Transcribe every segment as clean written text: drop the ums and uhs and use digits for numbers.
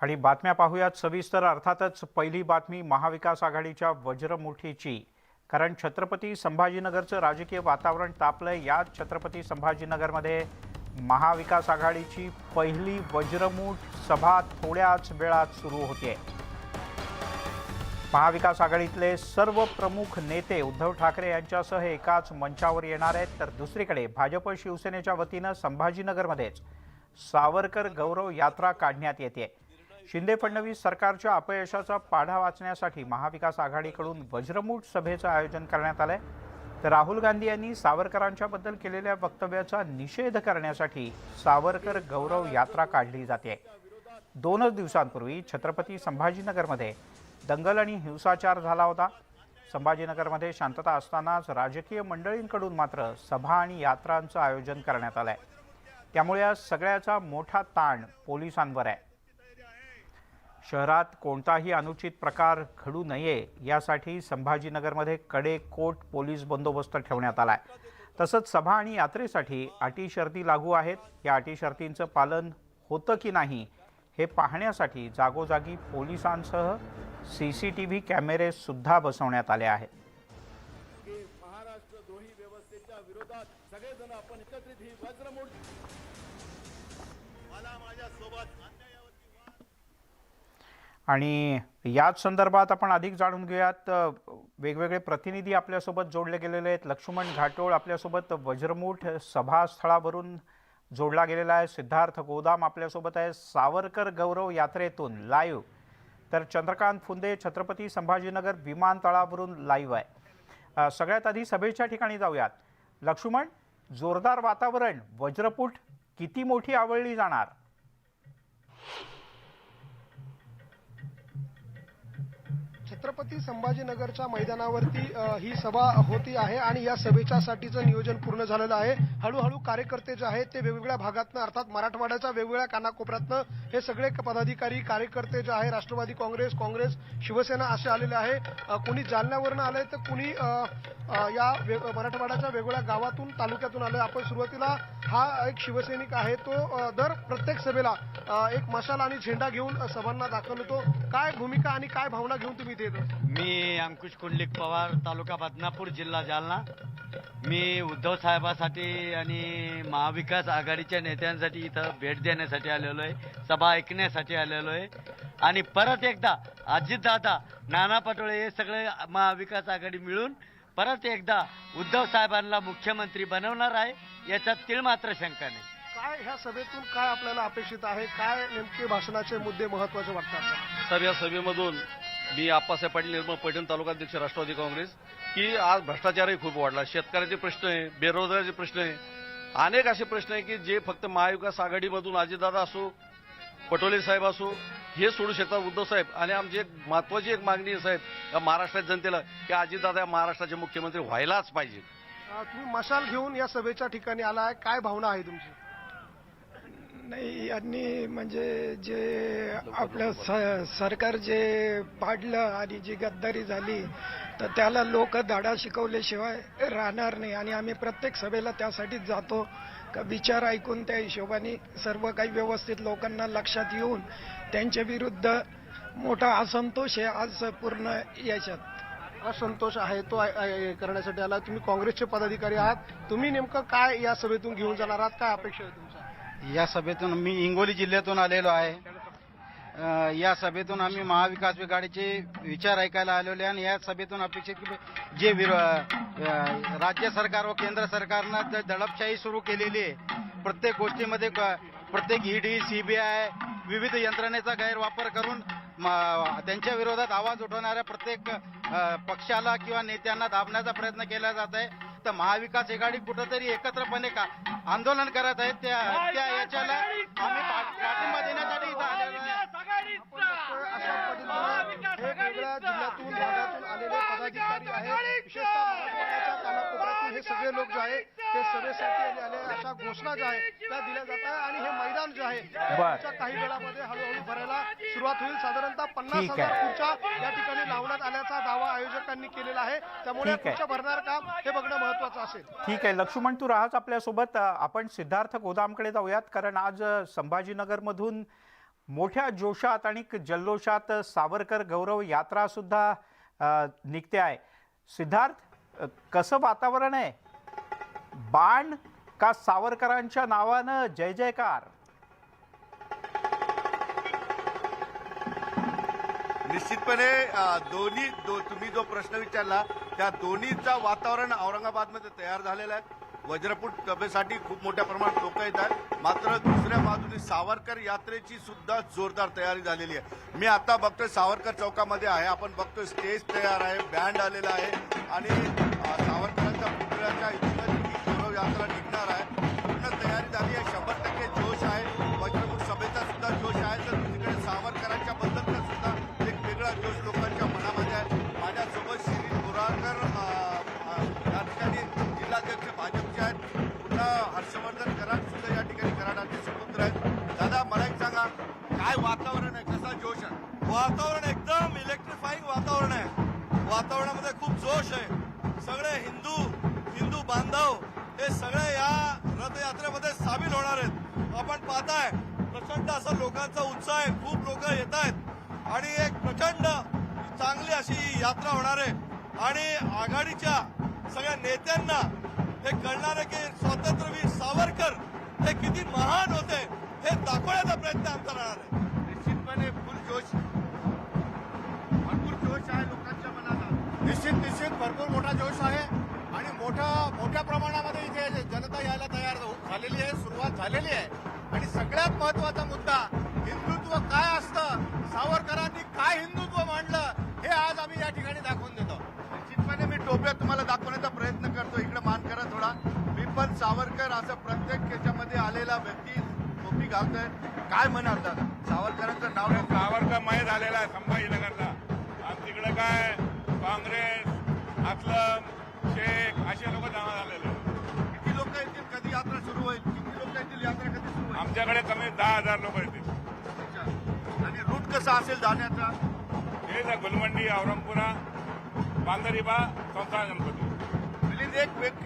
आणि बातम्या पाहूयात सविस्तर। अर्थातच पहिली बातमी महाविकास आघाडीच्या वज्रमुठीची, कारण छत्रपती संभाजीनगरचं राजकीय वातावरण तापलंय। या छत्रपती संभाजीनगरमध्ये महाविकास आघाडीची पहिली वज्रमुठ सभा थोड्याच वेळात सुरू होते। महाविकास आघाडीतले सर्व प्रमुख नेते उद्धव ठाकरे यांच्यासह एकाच मंचावर येणार आहेत, तर दुसरीकडे भाजप शिवसेनेच्या वतीनं संभाजीनगरमध्येच सावरकर गौरव यात्रा काढण्यात येते। शिंदे फडणवीस सरकारच्या अपयशाचा पाढा वाचण्यासाठी महाविकास आघाडीकडून वज्रमुठ सभेचं आयोजन करण्यात आलंय। तर राहुल गांधी यांनी सावरकरांच्याबद्दल केलेल्या वक्तव्याचा निषेध करण्यासाठी सावरकर गौरव यात्रा काढली जाते। 2 दिवसांपूर्वी छत्रपती संभाजीनगरमध्ये दंगल आणि हिंसाचार झाला होता। संभाजीनगरमध्ये शांतता असतानाच राजकीय मंडळींकडून मात्र सभा आणि यात्रांचं आयोजन करण्यात आलंय। त्यामुळे या सगळ्याचा मोठा ताण पोलिसांवर आहे। शहरात कोणताही अनुचित प्रकार घडू नये यासाठी संभाजीनगरमध्ये कडेकोट पोलीस बंदोबस्त ठेवण्यात आलाय। तसंच सभा आणि यात्रेसाठी अटी शर्ती लागू आहेत। या अटी शर्तींचं पालन होतं की नाही हे पाहण्यासाठी जागोजागी पोलिसांसह सीसीटीव्ही कॅमेरे सुद्धा बसवण्यात आले आहेत। महाराष्ट्रद्रोही व्यवस्थेच्या विरोधात सगळेजण आपण एकत्रित ही वज्रमुठ मला माझ्या सोबत आणि याच संदर्भात आपण अधिक जाणून घेऊयात। वेगवेगळे प्रतिनिधी आपल्यासोबत जोडले गेलेले आहेत। लक्ष्मण घाटोळ आपल्यासोबत वज्रमुठ सभास्थळावरून जोडला गेलेला आहे। सिद्धार्थ गोदाम आपल्यासोबत आहे सावरकर गौरव यात्रेतून लाईव्ह, तर चंद्रकांत फुंदे छत्रपती संभाजीनगर विमानतळावरून लाईव्ह आहे। सगळ्यात आधी सभेच्या ठिकाणी जाऊयात। लक्ष्मण, जोरदार वातावरण, वज्रमुठ किती मोठी आवळली जाणार? छत्रपती संभाजीनगरच्या मैदानावरती ही सभा होती आहे आणि या सभेच्यासाठीचं नियोजन पूर्ण झालेलं आहे। हळूहळू कार्यकर्ते जे आहेत ते वेगवेगळ्या भागातनं, अर्थात मराठवाड्याच्या वेगवेगळ्या कानाकोपऱ्यातनं हे सगळे पदाधिकारी कार्यकर्ते जे आहे राष्ट्रवादी काँग्रेस, शिवसेना असे आलेले आहे। कुणी जालन्यावरून आले तर कुणी या मराठवाड्याच्या वेगवेगळ्या गावातून, तालुक्यातून आले। आपण सुरुवातीला हा एक शिवसैनिक आहे, तो दर प्रत्येक सभेला एक मशाल आणि झेंडा घेऊन सभांना दाखल होतो। काय भूमिका आणि काय भावना घेऊन तुम्ही इथे येतो? मी अंकुश कुंडलिक पवार, तालुका बदनापूर, जिल्हा जालना। मी उद्धव साहेबांसाठी आणि महाविकास आघाडीच्या नेत्यांसाठी इथं भेट देण्यासाठी आलेलो आहे, सभा ऐकण्यासाठी आलेलो आहे। आणि परत एकदा अजितदादा, नाना पटोळे हे सगळे महाविकास आघाडी मिळून परत एकदा उद्धव साहेबांना मुख्यमंत्री बनवणार आहे, याच्यात तीळ मात्र शंका नाही। काय ह्या सभेतून काय आपल्याला अपेक्षित आहे? काय नेमके भाषणाचे मुद्दे महत्वाचे वाटतात? या सभेमधून मी आप्पासाहेब पाटील निर्मळ पैठण तालुकाध्यक्ष राष्ट्रवादी काँग्रेस, की आज भ्रष्टाचारही खूप वाढला, शेतकऱ्याचे प्रश्न आहे, बेरोजगारीचे प्रश्न आहे, अनेक असे प्रश्न आहे की जे फक्त महाविकास आघाडीमधून अजितदादा असो, पटोले साहेब असो, हे सोडू शकतात उद्धव साहेब। आणि आमची एक महत्वाची मागणी आहे साहेब, या महाराष्ट्रात जनतेला, की अजितदादा महाराष्ट्राचे मुख्यमंत्री व्हायलाच पाहिजे। तुम्ही मशाल घेऊन या सभेच्या ठिकाणी आलाय, काय भावना आहे तुमची? नाही, यांनी म्हणजे जे आपलं सरकार जे पाडलं आणि जी गद्दारी झाली तर त्याला लोक धडा शिकवल्याशिवाय राहणार नाही। आणि आम्ही प्रत्येक सभेला त्यासाठीच जातो का विचार ऐकून त्या हिशोबाने सर्व काही व्यवस्थित लोकांना लक्षात येऊन त्यांच्या विरुद्ध मोठा असंतोष आहे आज पूर्ण याच्यात। असंतोष आहे तो करण्यासाठी आला। तुम्ही काँग्रेसचे पदाधिकारी आहात, तुम्ही नेमकं काय या सभेतून घेऊन जाणार आहात? काय अपेक्षा आहे तुमच्या? या सभेतून मी हिंगोली जिल्ह्यातून आलेलो आहे। या सभेतून आम्ही महाविकास आघाडीचे विचार ऐकायला आलेलो आहे आणि या सभेतून अपेक्षित की जे राज्य सरकार व केंद्र सरकारनं दडपशाही सुरू केलेली आहे, प्रत्येक गोष्टीमध्ये प्रत्येक ईडी, सीबीआय, विविध यंत्रणेचा गैरवापर करून त्यांच्या विरोधात आवाज उठवणाऱ्या प्रत्येक पक्षाला किंवा नेत्यांना दाबण्याचा प्रयत्न केला जात आहे। तर महाविकास आघाडी कुठंतरी एकत्रपणे आंदोलन करत आहेत, त्या याच्याला आम्ही पाठिंबा देण्यासाठी इथं आलेलो आहे। अशा पद्धतीने वेगवेगळ्या जिल्ह्यातून, भागातून आलेले पदाधिकारी आहेत, विशेषतः मराठवाड्याच्या कानाकोपऱ्यातून हे सगळे लोक जे आहेत ते सभेसाठी आले। अशा घोषणा ज्या आहेत त्या दिल्या जात आहे आणि हे मैदान जे आहे त्याच्या काही वेळामध्ये हळूहळू भरायला सुरुवात होईल। साधारणतः 50,000 खुर्च्या या ठिकाणी लावण्यात आल्याचा दावा आयोजकांनी केलेला आहे, त्यामुळे खुर्च्या भरणार का हे बघणं महत्वाचं असेल। ठीक आहे लक्ष्मण, तू राहाच आपल्यासोबत। आपण सिद्धार्थ गोदामकडे जाऊयात, कारण आज संभाजीनगरमधून मोठ्या जोशात आणि जल्लोषात सावरकर गौरव यात्रा सुद्धा निघते आहे. सिद्धार्थ, कसं वातावरण आहे? बाण का सावरकरांच्या नावानं जय जयकार? निश्चितपणे तुम्ही जो प्रश्न विचारला त्या दोन्हीचा वातावरण औरंगाबादमध्ये तयार झालेलं आहे. वज्रपूट सभेसाठी खूप मोठ्या प्रमाणात लोक येतात, मात्र दुसऱ्या बाजूने सावरकर यात्रेची सुद्धा जोरदार तयारी झालेली आहे. मी आता बघतोय सावरकर चौकामध्ये आहे, आपण बघतोय स्टेज तयार आहे, बँड आलेला आहे आणि सावरकरांच्या पुतळ्याच्या इथूनच ही गौरव यात्रा निघणार आहे. पूर्ण तयारी झाली आहे, 100% जोश आहे. वज्रपूट सभेचा सुद्धा जोश आहे, तर दुसरीकडे सावरकरांच्या बद्दलचा सुद्धा एक वेगळा जोश लोकांच्या मनामध्ये आहे. माझ्यासोबत श्री बोराळकर या ठिकाणी जिल्हाध्यक्ष भाजपचे आहेत, पुन्हा हर्षवर्धन कराड सुद्धा या ठिकाणी कराडाचे सुपुत्र आहेत. दादा, मला एक सांगा, काय वातावरण आहे, कसा जोश आहे? वातावरण एकदम इलेक्ट्रिफाईंग वातावरण आहे. वातावरणामध्ये खूप जोश आहे. सगळे हिंदू बांधव हे सगळे या रथयात्रेमध्ये सामील होणार आहेत. आपण पाहताय प्रचंड असा लोकांचा उत्साह आहे, खूप लोक येत आहेत आणि एक प्रचंड चांगली अशी यात्रा होणार आहे. आणि आघाडीच्या सगळ्या नेत्यांना हे कळणार आहे की स्वातंत्र्यवीर सावरकर हे किती महान होते हे दाखवण्याचा प्रयत्न आमचा राहणार आहे. निश्चितपणे फुल जोश, भरपूर जोश आहे लोकांच्या मनात. निश्चित भरपूर मोठा जोश आहे आणि मोठ्या प्रमाणामध्ये इथे जनता यायला तयार झालेली आहे, सुरुवात झालेली आहे. आणि सगळ्यात महत्वाचा मुद्दा, हिंदुत्व काय असतं, सावरकरांनी काय हिंदुत्व मांडलं, हे आज आम्ही या ठिकाणी दाखवून देतो. निश्चितपणे मी टोप्या तुम्हाला दाखवण्याचा प्रयत्न करतो. इकडे मान करा थोडा. मी पण सावरकर असं प्रत्येक याच्यामध्ये आलेला व्यक्ती टोपी घालतोय. काय म्हणाल दादा, सावरकरांचं नाव? सावरकर माहीत झालेला आहे संभाजीनगरला, आणि तिकडे काय काँग्रेस, अस्लम शेख असे लोक जमा झालेले. किती लोक येतील, कधी यात्रा सुरू होईल, किती लोक येतील, यात्रा कधी सुरू होईल? आमच्याकडे कमी 10,000 लोक येतील. अच्छा. आणि रूट कसा असेल जाण्याचा? हे ना गुलमंडी, औरंगपुरा, बांदरीबा, संस्थान गणपती.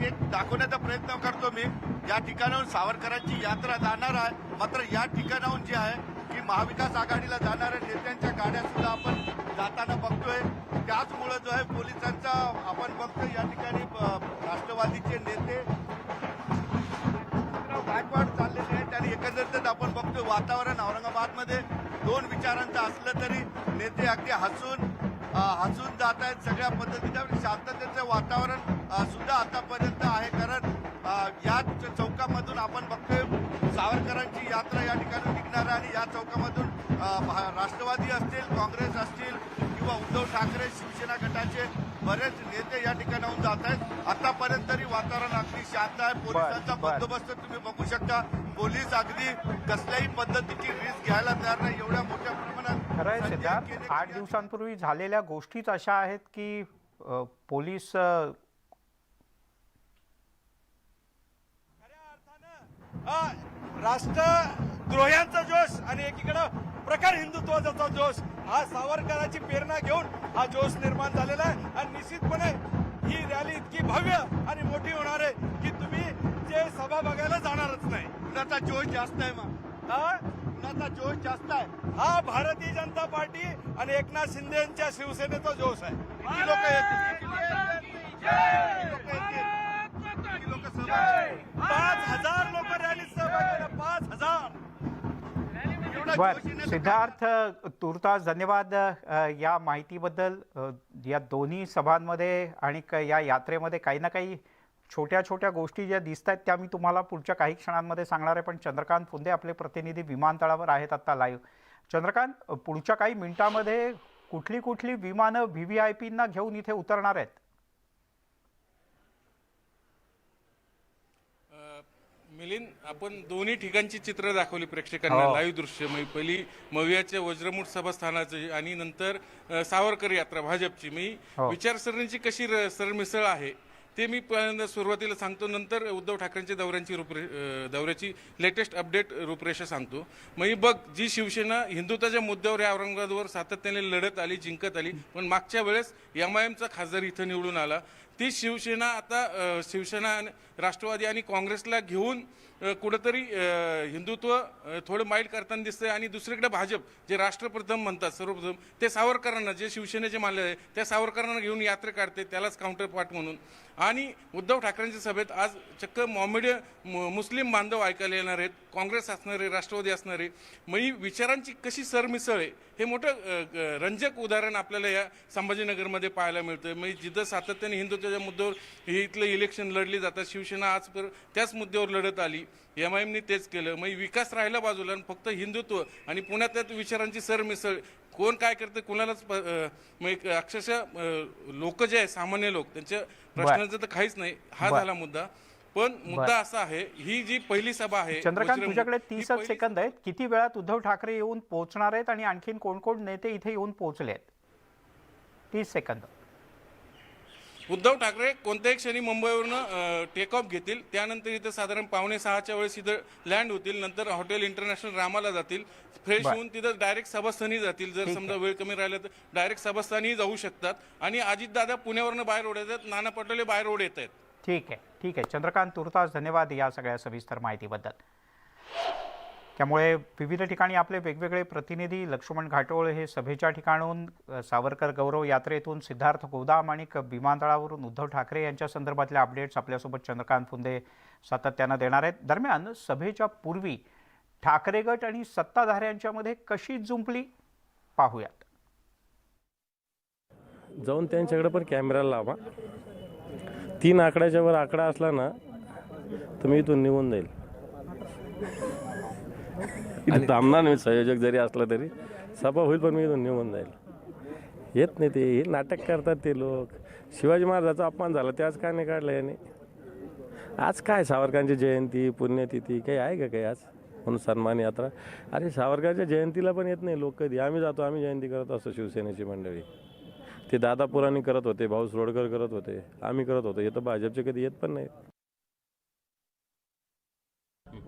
एक दाखवण्याचा प्रयत्न करतो मी. या ठिकाणाहून सावरकरांची यात्रा जाणार आहे, मात्र या ठिकाणाहून जी आहे की महाविकास आघाडीला जाणाऱ्या नेत्यांच्या गाड्या सुद्धा आपण जाताना बघतोय. त्याचमुळे जो आहे पोलिसांचा आपण बघतोय या ठिकाणी राष्ट्रवादीचे नेते गायकवाड चाललेले आहेत आणि एकंदरीत आपण बघतोय वातावरण औरंगाबादमध्ये दोन विचारांचं असलं तरी नेते अगदी हसून जात आहेत. सगळ्या पद्धतीनं शांततेचं वातावरण सुद्धा आतापर्यंत आहे, कारण या चौकामधून आपण बघतोय सावरकरांची यात्रा या ठिकाणी निघणार आहे आणि या चौकामधून राष्ट्रवादी असतील, काँग्रेस असतील किंवा उद्धव ठाकरे शिवसेना गटाचे बरेच नेते या ठिकाणाहून जात आहेत. आतापर्यंत तरी वातावरण अगदी शांत आहे. पोलिसांचा बंदोबस्त तुम्ही बघू शकता. पोलीस अगदी कसल्याही पद्धतीची रिस्क घ्यायला तयार नाही, एवढ्या मोठ्या प्रमाणात. खरंय सिद्धार्थ, 8 दिवसांपूर्वी झालेल्या गोष्टीच अशा आहेत की पोलीस राष्ट्रद्रोह्यांचा जोश आणि एकीकडं प्रखर हिंदुत्वाचा जोश, हा सावरकरांची प्रेरणा घेऊन हा जोश निर्माण झालेला आहे. आणि निश्चितपणे ही रॅली इतकी भव्य आणि मोठी होणार आहे की तुम्ही जे सभा बघायला जाणारच नाही. कुणाचा जोश जास्त आहे मग? कुणाचा जोश जास्त आहे? हा भारतीय जनता पार्टी आणि एकनाथ शिंदे यांच्या शिवसेनेचा जोश आहे. किती लोक येतील? किती लोक सहभागी? 5,000 लोक रॅलीत सहभागी, 5,000. बर. सिद्धार्थ, तुर्तास धन्यवाद या माहितीबद्दल. या दोन्ही सभांमध्ये आणि या यात्रेमध्ये काही ना काही छोट्या छोट्या गोष्टी ज्या दिसत आहेत त्या मी तुम्हाला पुढच्या काही क्षणांमध्ये सांगणार आहे. पण चंद्रकांत फुंदे आपले प्रतिनिधी विमानतळावर आहेत आत्ता लाईव्ह. चंद्रकांत, पुढच्या काही मिनिटांमध्ये कुठली विमानं VVIPंना घेऊन इथे उतरणार आहेत? मिलिंद, आपण दोन्ही ठिकाणची चित्र दाखवली प्रेक्षकांना लाईव्ह दृश्य. पहिली मवियाच्या वज्रमूठ सभास्थानाची आणि नंतर सावरकर यात्रा भाजपची. मी विचारसरणीची कशी सरमिसळ आहे ते मी सुरुवातीला सांगतो, नंतर उद्धव ठाकरेंच्या दौऱ्याची लेटेस्ट अपडेट रूपरेषा सांगतो. मग बघ, जी शिवसेना हिंदुत्वाच्या मुद्द्यावर या औरंगाबादवर सातत्याने लढत आली, जिंकत आली, पण मागच्या वेळेस MIMचा खासदार इथं निवडून आला. ती शिवसेना आता शिवसेना, राष्ट्रवादी आणि काँग्रेसला घेऊन कुठंतरी हिंदुत्व थोडं माइल्ड करताना दिसतंय आणि दुसरीकडे भाजप जे राष्ट्रप्रथम म्हणतात सर्वप्रथम ते सावरकरांना जे शिवसेनेचे मानले आहे त्या सावरकरांना घेऊन यात्रा काढते त्यालाच काउंटर पार्ट म्हणून. आणि उद्धव ठाकरेंच्या सभेत आज चक्क मुस्लिम बांधव ऐकायला येणार आहेत, काँग्रेस असणारे, राष्ट्रवादी असणारे. मग ही विचारांची कशी सरमिसळ आहे हे मोठं रंजक उदाहरण आपल्याला या संभाजीनगरमध्ये पाहायला मिळतं. मग जिथं सातत्याने हिंदुत्वाच्या मुद्द्यावर हे इथलं इलेक्शन लढली जातात, शिवसेना आज त्याच मुद्द्यावर लढत आली, MIMने तेच केलं. मग विकास राहिला बाजूला आणि फक्त हिंदुत्व आणि पुण्यात विचारांची सरमिसळ. कोण काय करते कुणालाच मग अक्षरशः लोक जे आहे सामान्य लोक त्यांच्या प्रश्नांचं तर काहीच नाही. हा झाला मुद्दा. पण मुद्दा असा आहे, ही जी पहिली सभा आहे चंद्रकांत, तुझ्याकडे 30 सेकंद आहेत. किती वेळात उद्धव ठाकरे येऊन पोहोचणार आहेत आणि आणखीन कोण कोण नेते इथे येऊन पोहोचले आहेत? 30 सेकंद. उद्धव ठाकरे कोणत्याही क्षणी मुंबईवरून टेक ऑफ घेतील, त्यानंतर इथं साधारण 5:45च्या वेळेस इथं लँड होतील, नंतर हॉटेल इंटरनॅशनल रामाला जातील, फ्रेश होऊन तिथं डायरेक्ट सभास्थानी जातील. जर समजा वेळ कमी राहिला तर डायरेक्ट सभास्थानी जाऊ शकतात. आणि अजितदादा पुण्यावरून बाहेर रोड येतात, नाना पटोले बाहेर रोड येत आहेत. ठीक आहे चंद्रकांत तुर्तास, धन्यवाद या सगळ्या सविस्तर माहितीबद्दल. त्यामुळे विविध ठिकाणी आपले वेगवेगळे प्रतिनिधी लक्ष्मण घाटोळ हे सभेच्या ठिकाणून, सावरकर गौरव यात्रेतून सिद्धार्थ गोदाम आणि विमानतळावरून उद्धव ठाकरे यांच्या संदर्भातल्या अपडेट्स आपल्यासोबत चंद्रकांत फुंदे सातत्यानं देणार आहेत. दरम्यान सभेच्या पूर्वी ठाकरे गट आणि सत्ताधाऱ्यांच्यामध्ये कशी जुंपली पाहूयात. जाऊन त्यांच्याकडे पण कॅमेरा लावा. 3 आकड्याच्या वर आकडा असला ना तर मी इथून निघून जाईल. इथे थांबणार नाही, संयोजक जरी असला तरी सभा होईल पण मी इथून निघून जाईल. येत नाही ते, हे नाटक करतात ते लोक. शिवाजी महाराजाचा अपमान झाला ते आज काय नाही काढलं याने. आज काय सावरकरांची जयंती, पुण्यतिथी काही आहे का काही आज म्हणून सन्मान यात्रा? अरे सावरकरांच्या जयंतीला पण येत नाही लोक. कधी आम्ही जातो, आम्ही जयंती करत असतो शिवसेनेची मंडळी. ते दादा पुराणी करत होते, भाऊ सोडकर करत होते, आम्ही करत होतो. हे तर भाजपचे कधी येत पण नाही.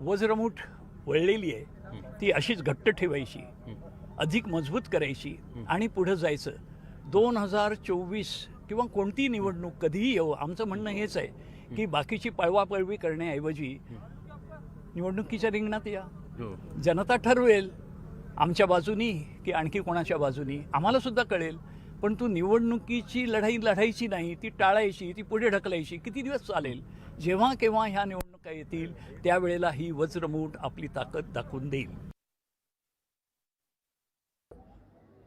वज्रमूठ वळलेली आहे ती अशीच घट्ट ठेवायची, अधिक मजबूत करायची आणि पुढे जायचं. 2024 किंवा कोणतीही निवडणूक कधीही येऊ, आमचं म्हणणं हेच आहे की बाकीची पळवापळवी करण्याऐवजी निवडणुकीच्या रिंगणात या. जनता ठरवेल आमच्या बाजूनी की आणखी कोणाच्या बाजूनी, आम्हाला सुद्धा कळेल. पण तू निवडणुकीची लढाई लढायची नाही, ती टाळायची, ती पुढे ढकलायची. किती दिवस चालेल? जेव्हा केव्हा ह्या निवडणुका येतील त्यावेळेला ही वज्रमूठ आपली ताकद दाखवून देईल.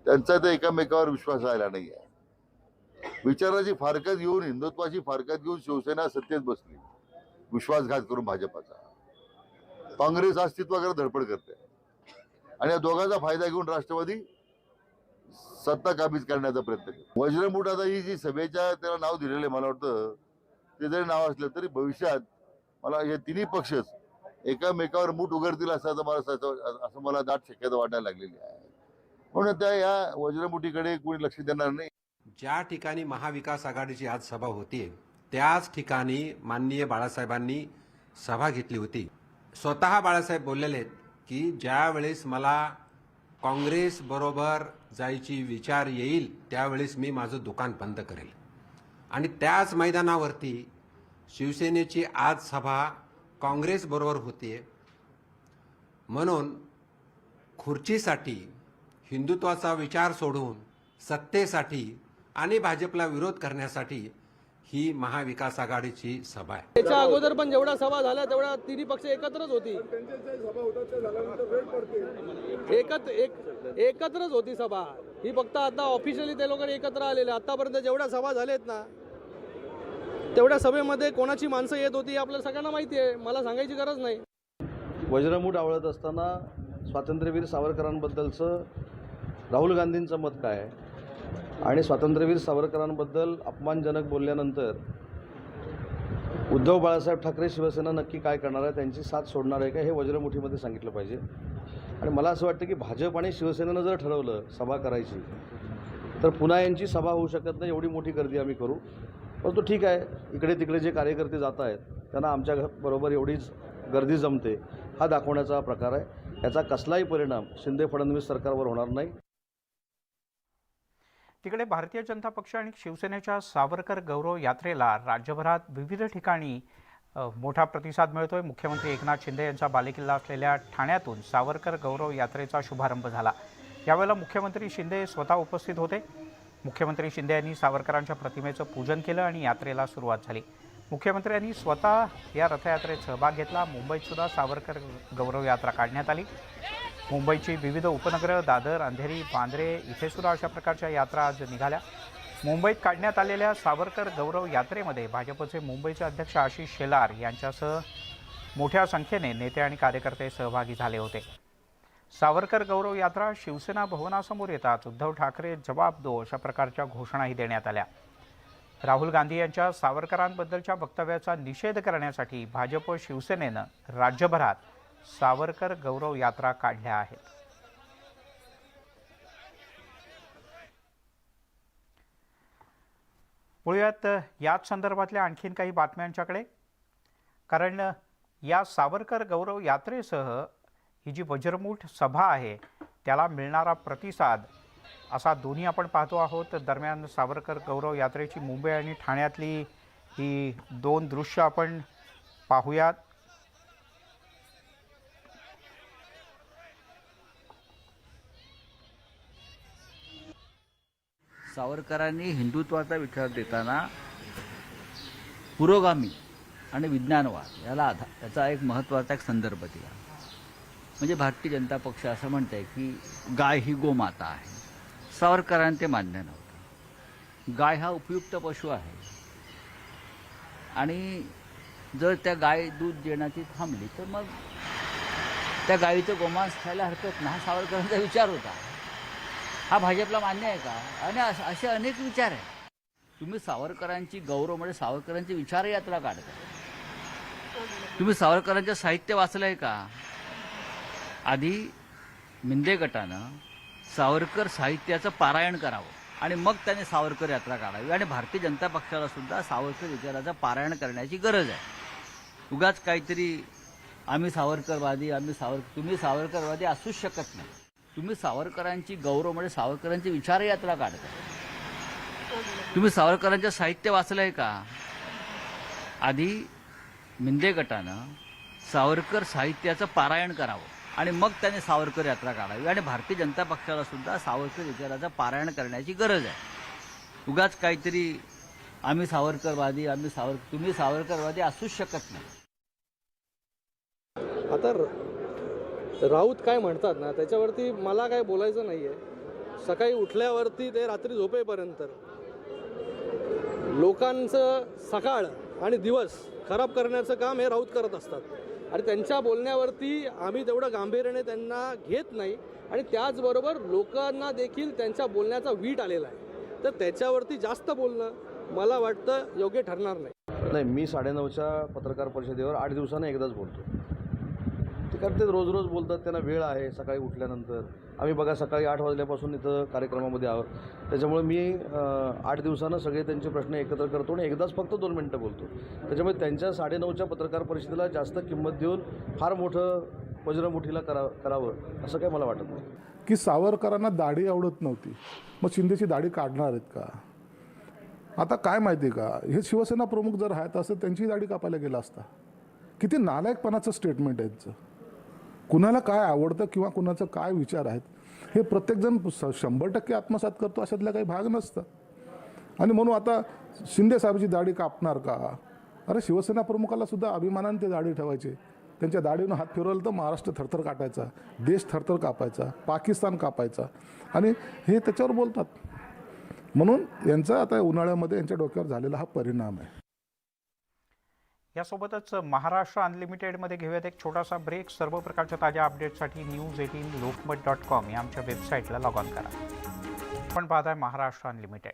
त्यांचा तर एकमेकावर विश्वास राहिला नाही आहे. विचाराची फारकत घेऊन, हिंदुत्वाची फारकत घेऊन शिवसेना सत्तेत बसली, विश्वासघात करून भाजपाचा. काँग्रेस अस्तित्वाकडे धडपड करते आणि या दोघांचा फायदा घेऊन राष्ट्रवादी सत्ता काबीज करण्याचा प्रयत्न केला. वज्रमूठ आता ही जी सभेच्या त्याला नाव दिलेलं आहे, मला वाटतं ते जरी नाव असलं तरी भविष्यात मला हे तिन्ही पक्षच एकामेकावर मूठ उघडतील असं मला दाट शक्यता वाटायला लागलेली आहे. म्हणून त्या या वज्रमुठीकडे कोणी लक्ष देणार नाही. ज्या ठिकाणी महाविकास आघाडीची आज सभा होती त्याच ठिकाणी माननीय बाळासाहेबांनी सभा घेतली होती. स्वतः बाळासाहेब बोललेले आहेत की ज्या वेळेस मला काँग्रेस बरोबर जायची विचार येईल त्यावेळेस मी माझं दुकान बंद करेल. आणि त्याच मैदानावरती शिवसेनेची आज सभा काँग्रेस बरोबर होते. म्हणून खुर्चीसाठी, हिंदुत्वाचा विचार सोडून सत्तेसाठी आणि भाजपला विरोध करण्यासाठी ही महाविकास आघाडीची सभा आहे. त्याच्या अगोदर पण जेवढ्या सभा झाल्या तेवढ्या तिन्ही पक्ष एकत्रच होती. एकत्रच होती सभा ही. फक्त आता ऑफिशियली ते लोक एकत्र आलेले. आतापर्यंत जेवढ्या सभा झाल्यात ना तेवढ्या सभेमध्ये कोणाची माणसं येत होती आपल्याला सगळ्यांना माहिती आहे, मला सांगायची गरज नाही. वज्रमूठ आवळत असताना स्वातंत्र्यवीर सावरकरांबद्दलचं राहुल गांधींचं मत काय आहे आणि स्वातंत्र्यवीर सावरकरांबद्दल अपमानजनक बोलल्यानंतर उद्धव बाळासाहेब ठाकरे शिवसेना नक्की काय करणार आहे, त्यांची साथ सोडणार आहे का, हे वज्रमुठीमध्ये सांगितलं पाहिजे. आणि मला असं वाटतं की भाजप आणि शिवसेनेनं जर ठरवलं सभा करायची तर पुन्हा यांची सभा होऊ शकत नाही, एवढी मोठी गर्दी आम्ही करू. परंतु ठीक आहे, इकडे तिकडे जे कार्यकर्ते जात आहेत त्यांना आमच्या बरोबर एवढीच गर्दी जमते हा दाखवण्याचा प्रकार आहे. याचा कसलाही परिणाम शिंदे फडणवीस सरकारवर होणार नाही. तिकडे भारतीय जनता पक्ष आणि शिवसेनेच्या सावरकर गौरव यात्रेला राज्यभरात विविध ठिकाणी मोठा प्रतिसाद मिळतोय। मुख्यमंत्री एकनाथ शिंदे यांचा बालेकिल्ला असलेल्या ठाण्यातून सावरकर गौरव यात्रेचा शुभारंभ झाला। यावेळेला मुख्यमंत्री शिंदे स्वतः उपस्थित होते। मुख्यमंत्री शिंदे यांनी सावरकरांच्या प्रतिमेचं पूजन केलं आणि यात्रेला सुरुवात झाली। मुख्यमंत्र्यांनी स्वतः या रथयात्रेत सहभाग घेतला। मुंबईत सुद्धा सावरकर गौरव यात्रा काढण्यात आली। मुंबईची विविध उपनगरं, दादर, अंधेरी, बांद्रे इथे सुद्धा अशा प्रकारच्या यात्रा आज निघाल्या। मुंबईत काढण्यात आलेल्या सावरकर गौरव यात्रेमध्ये भाजपचे मुंबईचे अध्यक्ष आशिष शेलार यांच्यासह मोठ्या संख्येने नेते आणि कार्यकर्ते सहभागी झाले होते। सावरकर गौरव यात्रा शिवसेना भवनासमोर येताच उद्धव ठाकरे जवाब दो अशा प्रकारच्या घोषणाही देण्यात आल्या। राहुल गांधी यांच्या सावरकरांबद्दलच्या वक्तव्याचा निषेध करण्यासाठी भाजप शिवसेनेनं राज्यभरात सावरकर गौरव यात्रा काढल्या आहेत। वळूयात याच संदर्भातल्या आणखीन काही बातम्यांच्याकडे, कारण या सावरकर गौरव यात्रेसह ही जी वज्रमूठ सभा आहे त्याला मिळणारा प्रतिसाद असा दोन्ही आपण पाहतो आहोत। दरम्यान सावरकर गौरव यात्रेची मुंबई आणि ठाण्यातली ही दोन दृश्य आपण पाहूयात। सावरकरांनी हिंदुत्वाचा विचार देताना पुरोगामी आणि विज्ञानवाद याचा एक महत्त्वाचा संदर्भ दिला। म्हणजे भारतीय जनता पक्ष असं म्हणते की गाय ही गोमाता आहे। सावरकरांना ते मान्य नव्हतं। गाय हा उपयुक्त पशु आहे आणि जर त्या गाय दूध देण्याची थांबली तर मग त्या गायीचं गोमांस खायला हरकत नाही, हा सावरकरांचा विचार होता। हा भाजपला मान्य आहे का? आणि असे अनेक विचार आहेत। तुम्ही सावरकरांची गौरव म्हणजे सावरकरांची विचार यात्रा काढता। तुम्ही सावरकरांचं साहित्य वाचलंय का? आधी मिंदे गटानं सावरकर साहित्याचं पारायण करावं आणि मग त्याने सावरकर यात्रा काढावी आणि भारतीय जनता पक्षाला सुद्धा सावरकर विचाराचं पारायण करण्याची गरज आहे। उगाच काहीतरी आम्ही सावरकरवादी तुम्ही सावरकरवादी असूच शकत नाही। तुम्ही सावरकरांची गौरव म्हणजे सावरकरांची विचार यात्रा काढता। तुम्ही सावरकरांचं साहित्य वाचलंय का? आधी मिंदे गटानं सावरकर साहित्याचं पारायण करावं आणि मग त्याने सावरकर यात्रा काढावी आणि भारतीय जनता पक्षाला सुद्धा सावरकर विचाराचं पारायण करण्याची गरज आहे। उगाच काहीतरी आम्ही सावरकरवादी तुम्ही सावरकरवादी असूच शकत नाही। आता राऊत काय म्हणतात ना त्याच्यावरती मला काय बोलायचं नाही आहे। सकाळी उठल्यावरती ते रात्री झोपेपर्यंत लोकांचं सकाळ आणि दिवस खराब करण्याचं काम हे राऊत करत असतात आणि त्यांच्या बोलण्यावरती आम्ही तेवढं गांभीर्याने त्यांना घेत नाही आणि त्याचबरोबर लोकांना देखील त्यांच्या बोलण्याचा वीट आलेला आहे। तर त्याच्यावरती जास्त बोलणं मला वाटतं योग्य ठरणार नाही। मी 9:30च्या पत्रकार परिषदेवर 8 दिवसांनी एकदाच बोलतो। ते कारण ते रोज बोलतात, त्यांना वेळ आहे सकाळी उठल्यानंतर। आम्ही बघा सकाळी 8 वाजल्यापासून इथं कार्यक्रमामध्ये आहोत, त्याच्यामुळे मी 8 दिवसानं सगळे त्यांचे प्रश्न एकत्र करतो आणि एकदाच फक्त 2 मिनटं बोलतो। त्याच्यामुळे त्यांच्या 9:30च्या पत्रकार परिषदेला जास्त किंमत देऊन फार मोठं वज्रमुठीला करावं असं काही मला वाटत नाही। की सावरकरांना दाढी आवडत नव्हती, मग शिंदेची दाढी काढणार आहेत का? आता काय माहिती आहे का, हे शिवसेना प्रमुख जर आहेत असं त्यांची दाढी कापायला गेला असता। किती नालायकपणाचं स्टेटमेंट आहे यांचं। कुणाला काय आवडतं किंवा कुणाचं काय विचार आहेत हे प्रत्येकजण 100% आत्मसात करतो अशातला काही भाग नसतं। आणि म्हणून आता शिंदे साहेबांची दाढी कापणार का? अरे शिवसेना प्रमुखाला सुद्धा अभिमानाने ते दाढी ठेवायचे। त्यांच्या दाढीनं हात फिरवलं तर महाराष्ट्र थरथर काटायचा, देश थरथर कापायचा, पाकिस्तान कापायचा आणि हे त्याच्यावर बोलतात। म्हणून यांचा आता उन्हाळ्यामध्ये यांच्या डोक्यावर झालेला हा परिणाम आहे। यासोबतच महाराष्ट्र अनलिमिटेडमध्ये घेऊयात एक छोटासा ब्रेक। सर्व प्रकारच्या ताज्या अपडेट्ससाठी news18lokmat.com या आमच्या वेबसाईटला लॉग ऑन करा। आपण पाहताय महाराष्ट्र अनलिमिटेड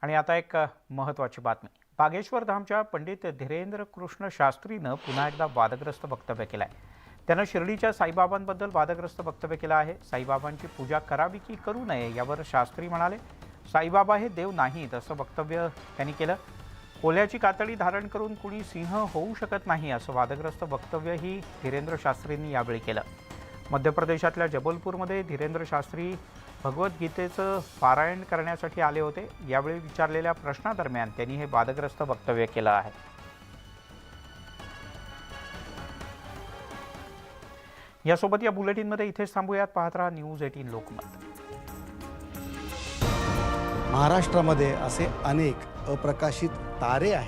आणि आता एक महत्त्वाची बातमी। बागेश्वर धामच्या पंडित धीरेंद्र कृष्ण शास्त्रीनं पुन्हा एकदा वादग्रस्त वक्तव्य केलं आहे। त्यानं शिर्डीच्या साईबाबांबद्दल वादग्रस्त वक्तव्य केलं आहे। साईबाबांची पूजा करावी की करू नये यावर शास्त्री म्हणाले, साईबाबा हे देव नाहीत असं वक्तव्य त्यांनी केलं। कोल्याची कातडी धारण करून कुणी सिंह होऊ शकत नाही असं वादग्रस्त वक्तव्यही धीरेंद्र शास्त्रींनी यावेळी केलं। मध्य प्रदेशातल्या जबलपूरमध्ये धीरेंद्र शास्त्री भगवद्गीतेचं पारायण करण्यासाठी आले होते। यावेळी विचारलेल्या प्रश्नादरम्यान त्यांनी हे वादग्रस्त वक्तव्य केलं आहे। यासोबत या बुलेटिनमध्ये इथेच थांबूयात. पाहत राहा न्यूज 18 लोकमत. महाराष्ट्रामध्ये असे अनेक अप्रकाशित तारे आहेत